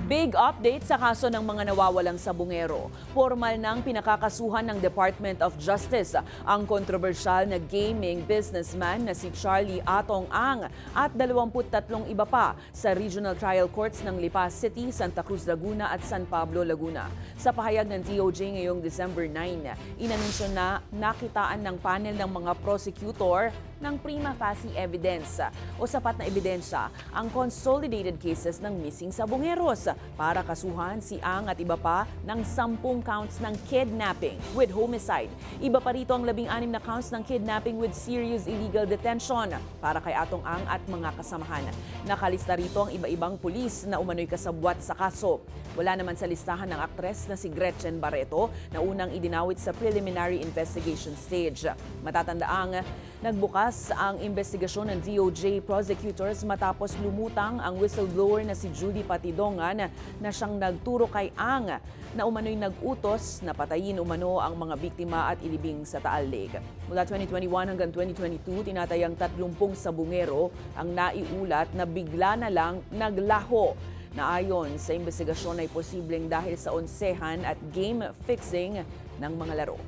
Big update sa kaso ng mga nawawalang sabungero. Formal nang pinakakasuhan ng Department of Justice ang kontrobersyal na gaming businessman na si Charlie Atong Ang at 23 iba pa sa Regional Trial Courts ng Lipa City, Santa Cruz, Laguna at San Pablo, Laguna. Sa pahayag ng DOJ ngayong December 9, inanunsyo na nakitaan ng panel ng mga prosecutor ng prima facie evidence o sapat na ebidensya ang consolidated cases ng missing sabungeros para kasuhan si Ang at iba pa ng 10 counts ng kidnapping with homicide. Iba pa rito ang 16 na counts ng kidnapping with serious illegal detention para kay Atong Ang at mga kasamahan. Nakalista rito ang iba-ibang pulis na umano'y kasabwat sa kaso. Wala naman sa listahan ng aktres na si Gretchen Barreto na unang idinawit sa preliminary investigation stage. Matatandaang nagbukas ang investigasyon ng DOJ prosecutors matapos lumutang ang whistleblower na si Judy Patidongan na siyang nagturo kay Ang na umano'y nag-utos na patayin umano ang mga biktima at ilibing sa Taal Lake. Mula 2021 hanggang 2022, tinatayang 30 sabungero ang naiulat na bigla na lang naglaho na ayon sa investigasyon ay posibleng dahil sa onsehan at game fixing ng mga laro.